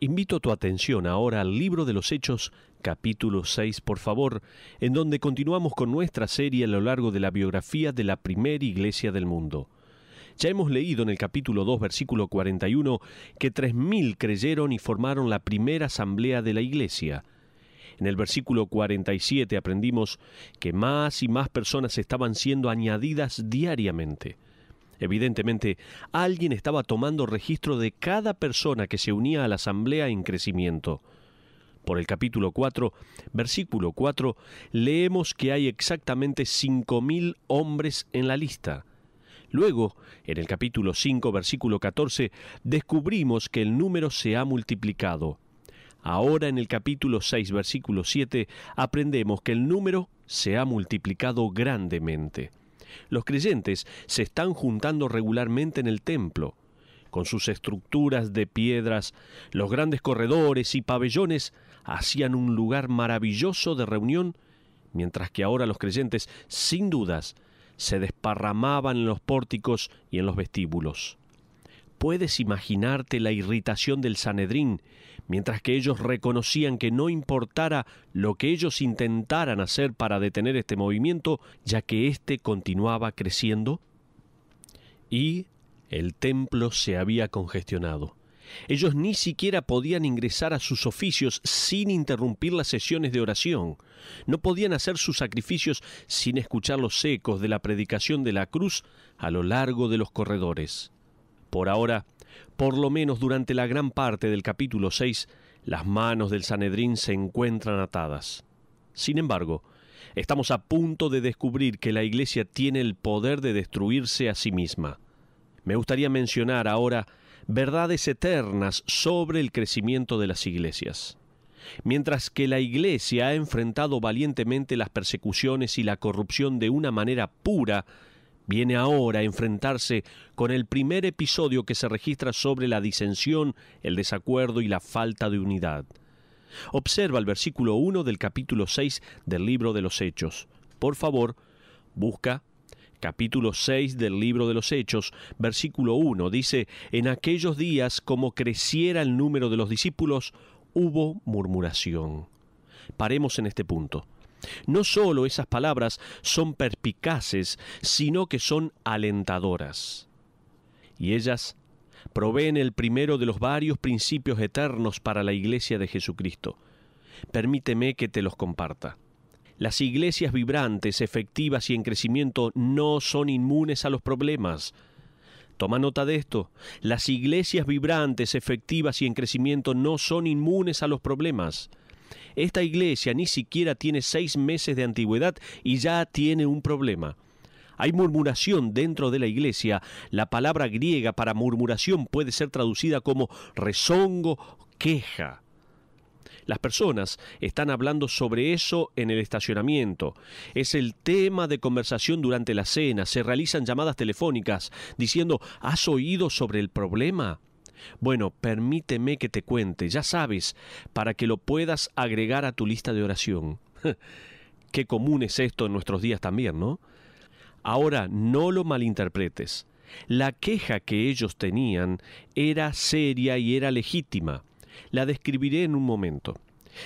Invito tu atención ahora al libro de los Hechos, capítulo 6, por favor, en donde continuamos con nuestra serie a lo largo de la biografía de la primera iglesia del mundo. Ya hemos leído en el capítulo 2, versículo 41, que 3.000 creyeron y formaron la primera asamblea de la iglesia. En el versículo 47 aprendimos que más y más personas estaban siendo añadidas diariamente. Evidentemente, alguien estaba tomando registro de cada persona que se unía a la asamblea en crecimiento. Por el capítulo 4, versículo 4, leemos que hay exactamente 5.000 hombres en la lista. Luego, en el capítulo 5, versículo 14, descubrimos que el número se ha multiplicado. Ahora en el capítulo 6, versículo 7, aprendemos que el número se ha multiplicado grandemente. Los creyentes se están juntando regularmente en el templo. Con sus estructuras de piedras, los grandes corredores y pabellones hacían un lugar maravilloso de reunión, mientras que ahora los creyentes, sin dudas, se desparramaban en los pórticos y en los vestíbulos. ¿Puedes imaginarte la irritación del Sanedrín, mientras que ellos reconocían que no importara lo que ellos intentaran hacer para detener este movimiento, ya que éste continuaba creciendo? Y el templo se había congestionado. Ellos ni siquiera podían ingresar a sus oficios sin interrumpir las sesiones de oración. No podían hacer sus sacrificios sin escuchar los ecos de la predicación de la cruz a lo largo de los corredores. Por ahora, por lo menos durante la gran parte del capítulo 6, las manos del Sanedrín se encuentran atadas. Sin embargo, estamos a punto de descubrir que la Iglesia tiene el poder de destruirse a sí misma. Me gustaría mencionar ahora verdades eternas sobre el crecimiento de las iglesias. Mientras que la Iglesia ha enfrentado valientemente las persecuciones y la corrupción de una manera pura, viene ahora a enfrentarse con el primer episodio que se registra sobre la disensión, el desacuerdo y la falta de unidad. Observa el versículo 1 del capítulo 6 del libro de los Hechos. Por favor, busca capítulo 6 del libro de los Hechos, versículo 1. Dice: en aquellos días, como creciera el número de los discípulos, hubo murmuración. Paremos en este punto. No solo esas palabras son perspicaces, sino que son alentadoras. Y ellas proveen el primero de los varios principios eternos para la Iglesia de Jesucristo. Permíteme que te los comparta. Las iglesias vibrantes, efectivas y en crecimiento no son inmunes a los problemas. Toma nota de esto. Las iglesias vibrantes, efectivas y en crecimiento no son inmunes a los problemas. Esta iglesia ni siquiera tiene 6 meses de antigüedad y ya tiene un problema. Hay murmuración dentro de la iglesia. La palabra griega para murmuración puede ser traducida como rezongo, queja. Las personas están hablando sobre eso en el estacionamiento. Es el tema de conversación durante la cena. Se realizan llamadas telefónicas diciendo: ¿has oído sobre el problema? Bueno, permíteme que te cuente, ya sabes, para que lo puedas agregar a tu lista de oración. Qué común es esto en nuestros días también, ¿no? Ahora, no lo malinterpretes. La queja que ellos tenían era seria y era legítima. La describiré en un momento.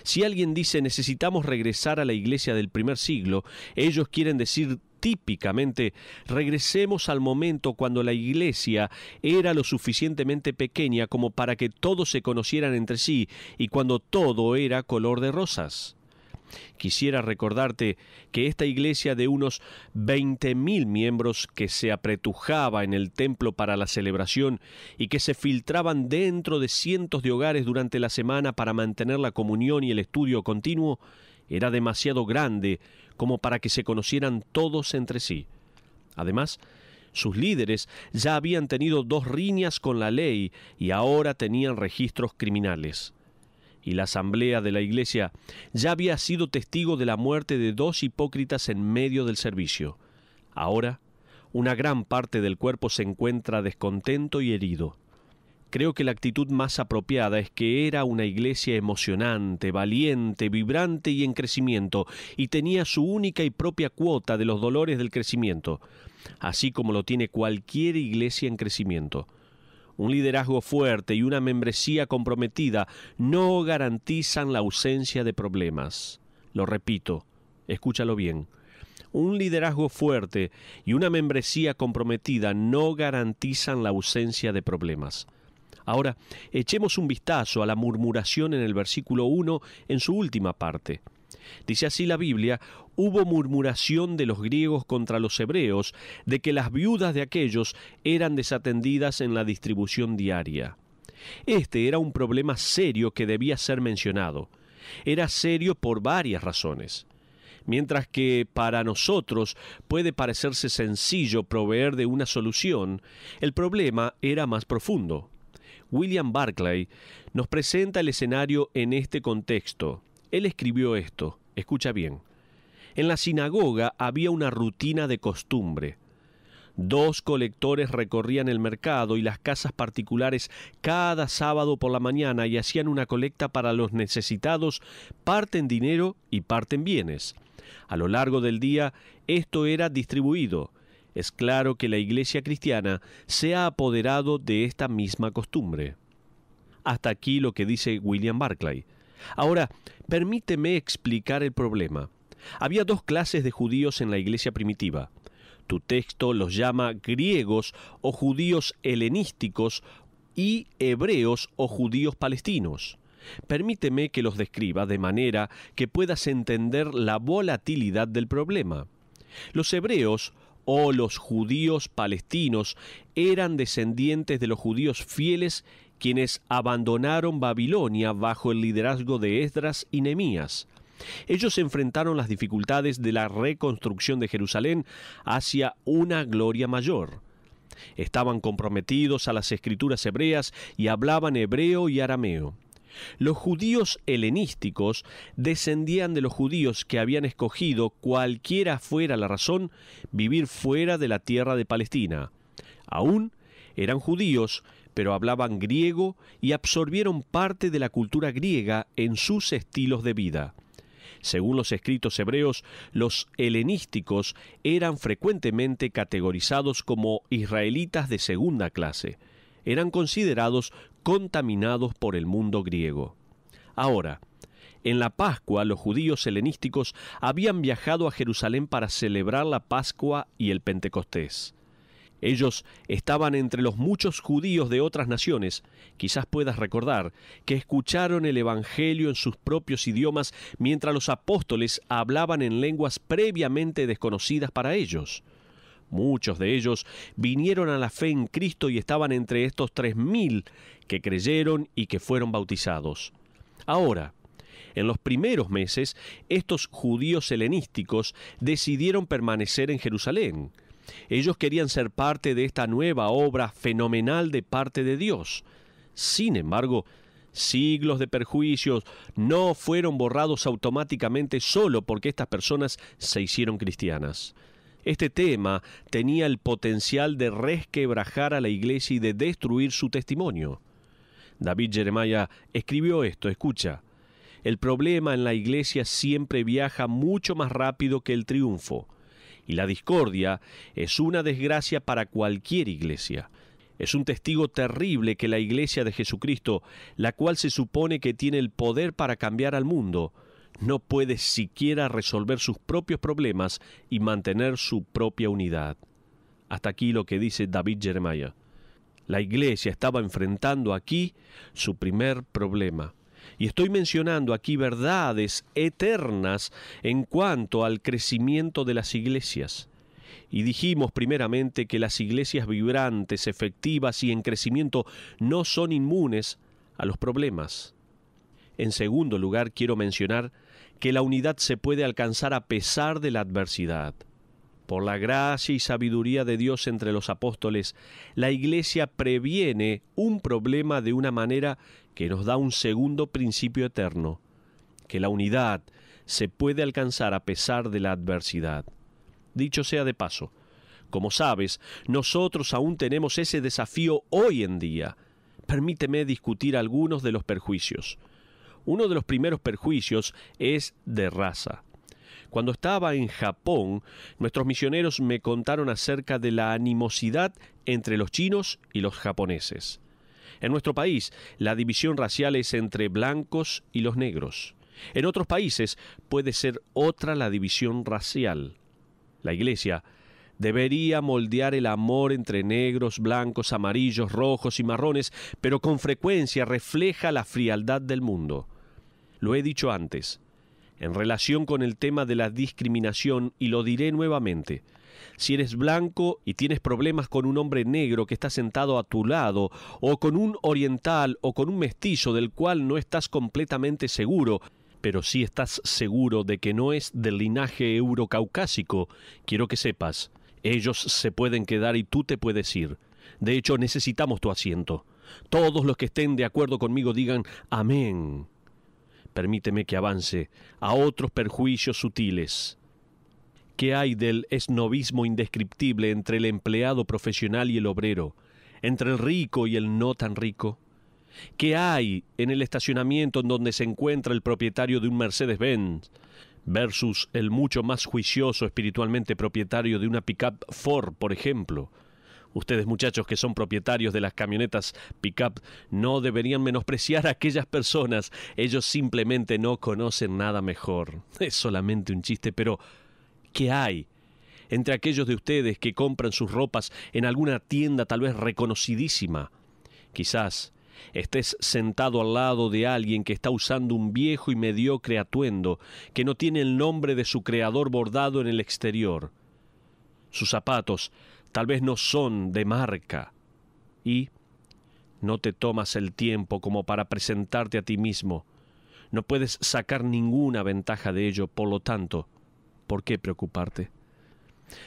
Si alguien dice necesitamos regresar a la iglesia del primer siglo, ellos quieren decir típicamente regresemos al momento cuando la iglesia era lo suficientemente pequeña como para que todos se conocieran entre sí y cuando todo era color de rosas. Quisiera recordarte que esta iglesia de unos 20.000 miembros que se apretujaba en el templo para la celebración y que se filtraban dentro de cientos de hogares durante la semana para mantener la comunión y el estudio continuo, era demasiado grande como para que se conocieran todos entre sí. Además, sus líderes ya habían tenido 2 riñas con la ley y ahora tenían registros criminales. Y la asamblea de la iglesia ya había sido testigo de la muerte de 2 hipócritas en medio del servicio. Ahora, una gran parte del cuerpo se encuentra descontento y herido. Creo que la actitud más apropiada es que era una iglesia emocionante, valiente, vibrante y en crecimiento, y tenía su única y propia cuota de los dolores del crecimiento, así como lo tiene cualquier iglesia en crecimiento. Un liderazgo fuerte y una membresía comprometida no garantizan la ausencia de problemas. Lo repito, escúchalo bien. Un liderazgo fuerte y una membresía comprometida no garantizan la ausencia de problemas. Ahora, echemos un vistazo a la murmuración en el versículo 1 en su última parte. Dice así la Biblia: hubo murmuración de los griegos contra los hebreos, de que las viudas de aquellos eran desatendidas en la distribución diaria. Este era un problema serio que debía ser mencionado. Era serio por varias razones. Mientras que para nosotros puede parecerse sencillo proveer de una solución, el problema era más profundo. William Barclay nos presenta el escenario en este contexto. Él escribió esto, escucha bien. En la sinagoga había una rutina de costumbre. 2 colectores recorrían el mercado y las casas particulares cada sábado por la mañana y hacían una colecta para los necesitados, parte en dinero y parte en bienes. A lo largo del día esto era distribuido. Es claro que la Iglesia cristiana se ha apoderado de esta misma costumbre. Hasta aquí lo que dice William Barclay. Ahora, permíteme explicar el problema. Había 2 clases de judíos en la iglesia primitiva. Tu texto los llama griegos o judíos helenísticos y hebreos o judíos palestinos. Permíteme que los describa de manera que puedas entender la volatilidad del problema. Los hebreos o los judíos palestinos eran descendientes de los judíos fieles quienes abandonaron Babilonia bajo el liderazgo de Esdras y Nehemías. Ellos enfrentaron las dificultades de la reconstrucción de Jerusalén hacia una gloria mayor. Estaban comprometidos a las escrituras hebreas y hablaban hebreo y arameo. Los judíos helenísticos descendían de los judíos que habían escogido, cualquiera fuera la razón, vivir fuera de la tierra de Palestina. Aún eran judíos, pero hablaban griego y absorbieron parte de la cultura griega en sus estilos de vida. Según los escritos hebreos, los helenísticos eran frecuentemente categorizados como israelitas de segunda clase. Eran considerados contaminados por el mundo griego. Ahora, en la Pascua, los judíos helenísticos habían viajado a Jerusalén para celebrar la Pascua y el Pentecostés. Ellos estaban entre los muchos judíos de otras naciones, quizás puedas recordar, que escucharon el Evangelio en sus propios idiomas mientras los apóstoles hablaban en lenguas previamente desconocidas para ellos. Muchos de ellos vinieron a la fe en Cristo y estaban entre estos 3.000 que creyeron y que fueron bautizados. Ahora, en los primeros meses, estos judíos helenísticos decidieron permanecer en Jerusalén. Ellos querían ser parte de esta nueva obra fenomenal de parte de Dios. Sin embargo, siglos de perjuicios no fueron borrados automáticamente solo porque estas personas se hicieron cristianas. Este tema tenía el potencial de resquebrajar a la iglesia y de destruir su testimonio. David Jeremiah escribió esto, escucha. El problema en la iglesia siempre viaja mucho más rápido que el triunfo. Y la discordia es una desgracia para cualquier iglesia. Es un testigo terrible que la iglesia de Jesucristo, la cual se supone que tiene el poder para cambiar al mundo, no puede siquiera resolver sus propios problemas y mantener su propia unidad. Hasta aquí lo que dice David Jeremiah. La iglesia estaba enfrentando aquí su primer problema. Y estoy mencionando aquí verdades eternas en cuanto al crecimiento de las iglesias. Y dijimos primeramente que las iglesias vibrantes, efectivas y en crecimiento no son inmunes a los problemas. En segundo lugar, quiero mencionar que la unidad se puede alcanzar a pesar de la adversidad. Por la gracia y sabiduría de Dios entre los apóstoles, la iglesia previene un problema de una manera que nos da un segundo principio eterno, que la unidad se puede alcanzar a pesar de la adversidad. Dicho sea de paso, como sabes, nosotros aún tenemos ese desafío hoy en día. Permíteme discutir algunos de los perjuicios. Uno de los primeros perjuicios es de raza. Cuando estaba en Japón, nuestros misioneros me contaron acerca de la animosidad entre los chinos y los japoneses. En nuestro país, la división racial es entre blancos y los negros. En otros países puede ser otra la división racial. La Iglesia debería moldear el amor entre negros, blancos, amarillos, rojos y marrones, pero con frecuencia refleja la frialdad del mundo. Lo he dicho antes, en relación con el tema de la discriminación, y lo diré nuevamente. Si eres blanco y tienes problemas con un hombre negro que está sentado a tu lado, o con un oriental o con un mestizo del cual no estás completamente seguro, pero sí estás seguro de que no es del linaje eurocaucásico, quiero que sepas, ellos se pueden quedar y tú te puedes ir. De hecho, necesitamos tu asiento. Todos los que estén de acuerdo conmigo digan amén. Permíteme que avance a otros perjuicios sutiles. ¿Qué hay del esnobismo indescriptible entre el empleado profesional y el obrero, entre el rico y el no tan rico? ¿Qué hay en el estacionamiento en donde se encuentra el propietario de un Mercedes-Benz versus el mucho más juicioso espiritualmente propietario de una pick-up Ford, por ejemplo? Ustedes, muchachos que son propietarios de las camionetas pick-up, no deberían menospreciar a aquellas personas. Ellos simplemente no conocen nada mejor. Es solamente un chiste, pero ¿qué hay entre aquellos de ustedes que compran sus ropas en alguna tienda tal vez reconocidísima? Quizás estés sentado al lado de alguien que está usando un viejo y mediocre atuendo que no tiene el nombre de su creador bordado en el exterior. Sus zapatos tal vez no son de marca y no te tomas el tiempo como para presentarte a ti mismo. No puedes sacar ninguna ventaja de ello, por lo tanto, ¿por qué preocuparte?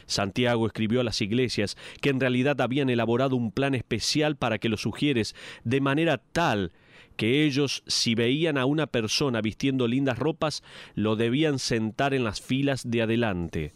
Santiago escribió a las iglesias que en realidad habían elaborado un plan especial para que los sugieres, de manera tal que ellos, si veían a una persona vistiendo lindas ropas, lo debían sentar en las filas de adelante,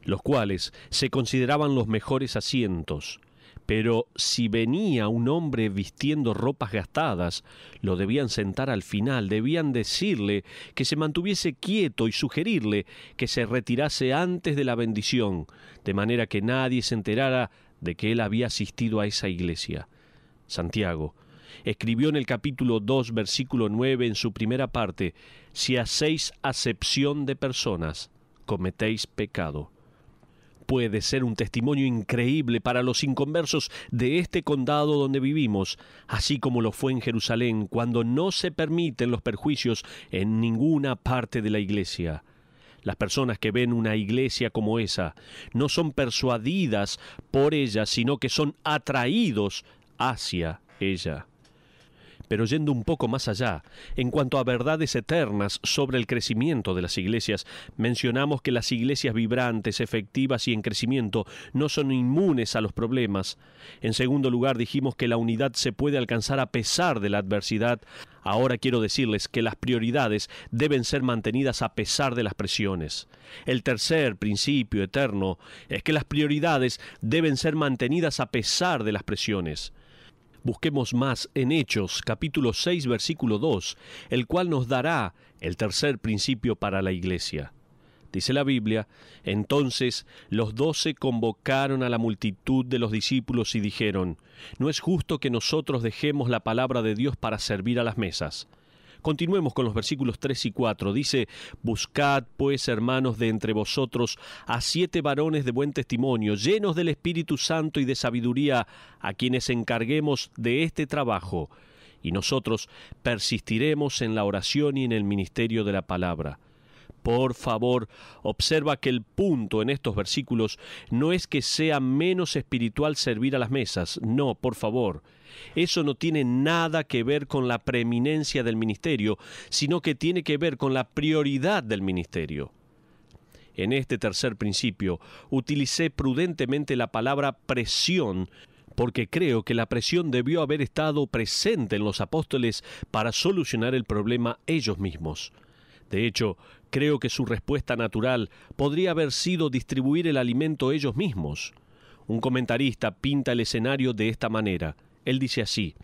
los cuales se consideraban los mejores asientos. Pero si venía un hombre vistiendo ropas gastadas, lo debían sentar al final, debían decirle que se mantuviese quieto y sugerirle que se retirase antes de la bendición, de manera que nadie se enterara de que él había asistido a esa iglesia. Santiago escribió en el capítulo 2, versículo 9, en su primera parte: si hacéis acepción de personas, cometéis pecado. Puede ser un testimonio increíble para los inconversos de este condado donde vivimos, así como lo fue en Jerusalén, cuando no se permiten los perjuicios en ninguna parte de la iglesia. Las personas que ven una iglesia como esa no son persuadidas por ella, sino que son atraídos hacia ella. Pero yendo un poco más allá, en cuanto a verdades eternas sobre el crecimiento de las iglesias, mencionamos que las iglesias vibrantes, efectivas y en crecimiento no son inmunes a los problemas. En segundo lugar, dijimos que la unidad se puede alcanzar a pesar de la adversidad. Ahora quiero decirles que las prioridades deben ser mantenidas a pesar de las presiones. El tercer principio eterno es que las prioridades deben ser mantenidas a pesar de las presiones. Busquemos más en Hechos, capítulo 6, versículo 2, el cual nos dará el tercer principio para la iglesia. Dice la Biblia: entonces los 12 convocaron a la multitud de los discípulos y dijeron: no es justo que nosotros dejemos la palabra de Dios para servir a las mesas. Continuemos con los versículos 3 y 4. Dice: buscad, pues, hermanos, de entre vosotros a 7 varones de buen testimonio, llenos del Espíritu Santo y de sabiduría, a quienes encarguemos de este trabajo, y nosotros persistiremos en la oración y en el ministerio de la palabra. Por favor, observa que el punto en estos versículos no es que sea menos espiritual servir a las mesas. No, por favor. Eso no tiene nada que ver con la preeminencia del ministerio, sino que tiene que ver con la prioridad del ministerio. En este tercer principio, utilicé prudentemente la palabra presión, porque creo que la presión debió haber estado presente en los apóstoles para solucionar el problema ellos mismos. De hecho, creo que su respuesta natural podría haber sido distribuir el alimento ellos mismos. Un comentarista pinta el escenario de esta manera. Él dice así: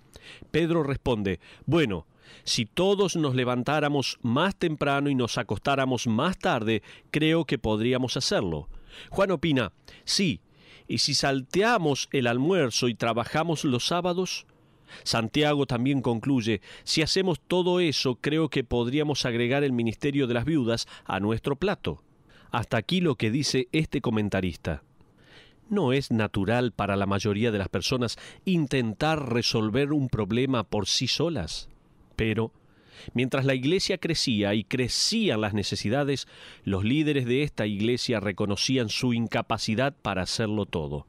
Pedro responde: bueno, si todos nos levantáramos más temprano y nos acostáramos más tarde, creo que podríamos hacerlo. Juan opina: sí, ¿y si salteamos el almuerzo y trabajamos los sábados? Santiago también concluye, si hacemos todo eso, creo que podríamos agregar el ministerio de las viudas a nuestro plato. Hasta aquí lo que dice este comentarista. ¿No es natural para la mayoría de las personas intentar resolver un problema por sí solas? Pero, mientras la iglesia crecía y crecían las necesidades, los líderes de esta iglesia reconocían su incapacidad para hacerlo todo.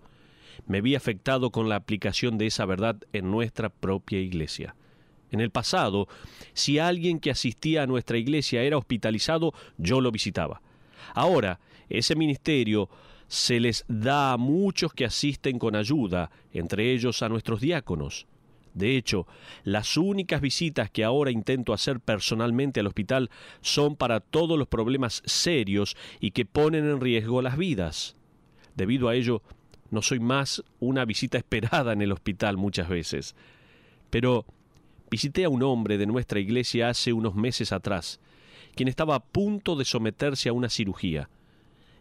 Me vi afectado con la aplicación de esa verdad en nuestra propia iglesia. En el pasado, si alguien que asistía a nuestra iglesia era hospitalizado, yo lo visitaba. Ahora, ese ministerio se les da a muchos que asisten con ayuda, entre ellos a nuestros diáconos. De hecho, las únicas visitas que ahora intento hacer personalmente al hospital son para todos los problemas serios y que ponen en riesgo las vidas. Debido a ello, no soy más una visita esperada en el hospital muchas veces. Pero visité a un hombre de nuestra iglesia hace unos meses atrás, quien estaba a punto de someterse a una cirugía.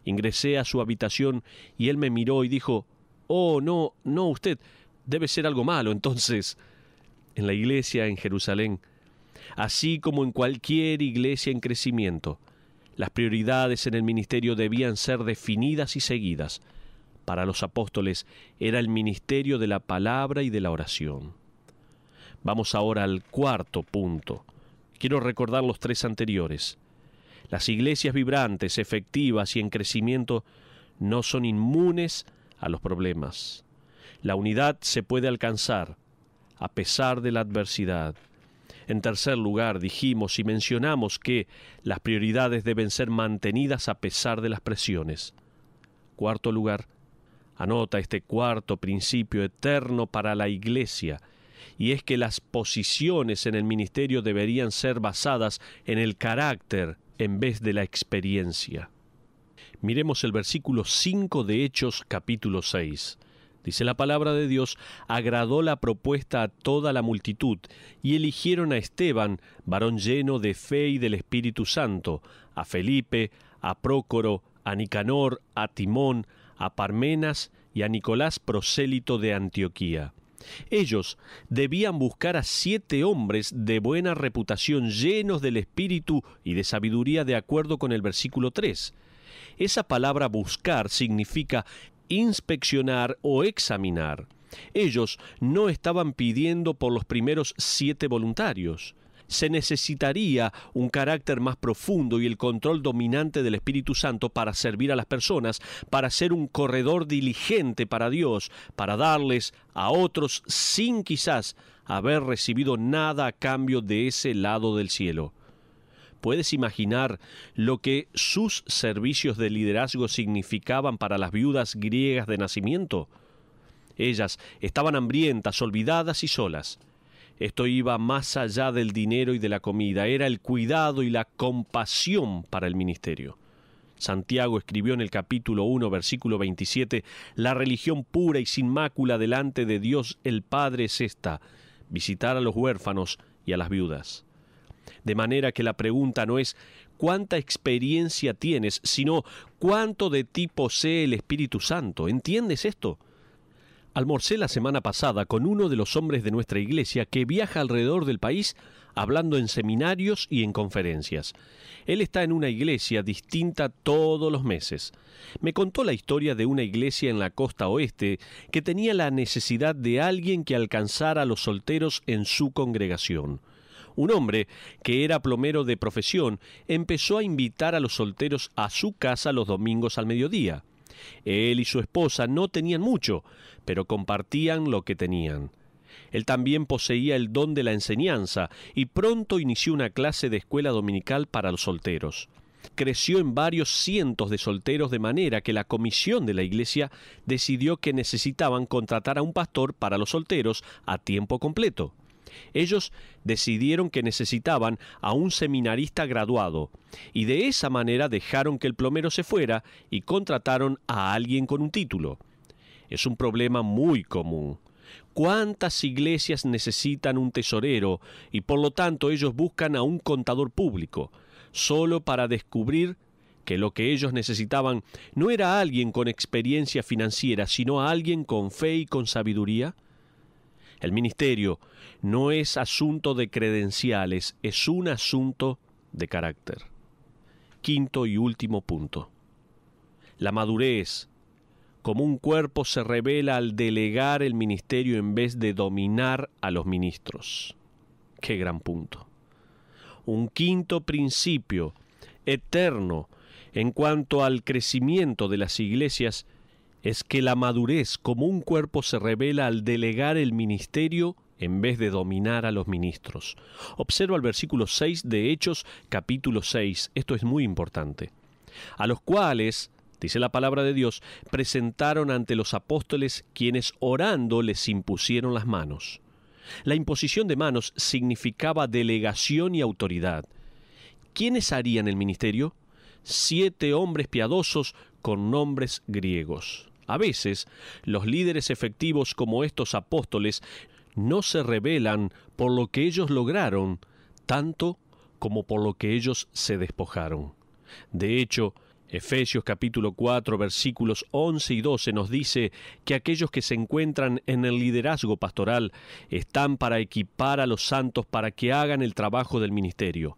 Ingresé a su habitación y él me miró y dijo, «Oh, no, usted, debe ser algo malo». Entonces, en la iglesia en Jerusalén, así como en cualquier iglesia en crecimiento, las prioridades en el ministerio debían ser definidas y seguidas. Para los apóstoles era el ministerio de la palabra y de la oración. Vamos ahora al cuarto punto. Quiero recordar los tres anteriores. Las iglesias vibrantes, efectivas y en crecimiento no son inmunes a los problemas. La unidad se puede alcanzar a pesar de la adversidad. En tercer lugar, dijimos y mencionamos que las prioridades deben ser mantenidas a pesar de las presiones. Cuarto lugar, anota este cuarto principio eterno para la iglesia, y es que las posiciones en el ministerio deberían ser basadas en el carácter en vez de la experiencia. Miremos el versículo 5 de Hechos capítulo 6. Dice la palabra de Dios, agradó la propuesta a toda la multitud, y eligieron a Esteban, varón lleno de fe y del Espíritu Santo, a Felipe, a Prócoro, a Nicanor, a Timón, a Parmenas y a Nicolás prosélito de Antioquía. Ellos debían buscar a 7 hombres de buena reputación, llenos del Espíritu y de sabiduría, de acuerdo con el versículo 3. Esa palabra buscar significa inspeccionar o examinar. Ellos no estaban pidiendo por los primeros 7 voluntarios. Se necesitaría un carácter más profundo y el control dominante del Espíritu Santo para servir a las personas, para ser un corredor diligente para Dios, para darles a otros sin quizás haber recibido nada a cambio de ese lado del cielo. ¿Puedes imaginar lo que sus servicios de liderazgo significaban para las viudas griegas de nacimiento? Ellas estaban hambrientas, olvidadas y solas. Esto iba más allá del dinero y de la comida, era el cuidado y la compasión para el ministerio. Santiago escribió en el capítulo 1, versículo 27, «La religión pura y sin mácula delante de Dios el Padre es esta, visitar a los huérfanos y a las viudas». De manera que la pregunta no es ¿cuánta experiencia tienes?, sino ¿cuánto de ti posee el Espíritu Santo? ¿Entiendes esto? Almorcé la semana pasada con uno de los hombres de nuestra iglesia que viaja alrededor del país hablando en seminarios y en conferencias. Él está en una iglesia distinta todos los meses. Me contó la historia de una iglesia en la costa oeste que tenía la necesidad de alguien que alcanzara a los solteros en su congregación. Un hombre, que era plomero de profesión, empezó a invitar a los solteros a su casa los domingos al mediodía. Él y su esposa no tenían mucho, pero compartían lo que tenían. Él también poseía el don de la enseñanza y pronto inició una clase de escuela dominical para los solteros. Creció en varios cientos de solteros, de manera que la comisión de la iglesia decidió que necesitaban contratar a un pastor para los solteros a tiempo completo. Ellos decidieron que necesitaban a un seminarista graduado, y de esa manera dejaron que el plomero se fuera y contrataron a alguien con un título. Es un problema muy común. ¿Cuántas iglesias necesitan un tesorero y por lo tanto ellos buscan a un contador público, solo para descubrir que lo que ellos necesitaban no era alguien con experiencia financiera, sino a alguien con fe y con sabiduría? El ministerio no es asunto de credenciales, es un asunto de carácter. Quinto y último punto. La madurez como un cuerpo se revela al delegar el ministerio en vez de dominar a los ministros. ¡Qué gran punto! Un quinto principio eterno en cuanto al crecimiento de las iglesias es que la madurez como un cuerpo se revela al delegar el ministerio en vez de dominar a los ministros. Observa el versículo 6 de Hechos, capítulo 6. Esto es muy importante. A los cuales, dice la palabra de Dios, presentaron ante los apóstoles, quienes orando les impusieron las manos. La imposición de manos significaba delegación y autoridad. ¿Quiénes harían el ministerio? 7 hombres piadosos con nombres griegos. A veces, los líderes efectivos como estos apóstoles no se revelan por lo que ellos lograron, tanto como por lo que ellos se despojaron. De hecho, Efesios capítulo 4, versículos 11 y 12 nos dice que aquellos que se encuentran en el liderazgo pastoral están para equipar a los santos para que hagan el trabajo del ministerio.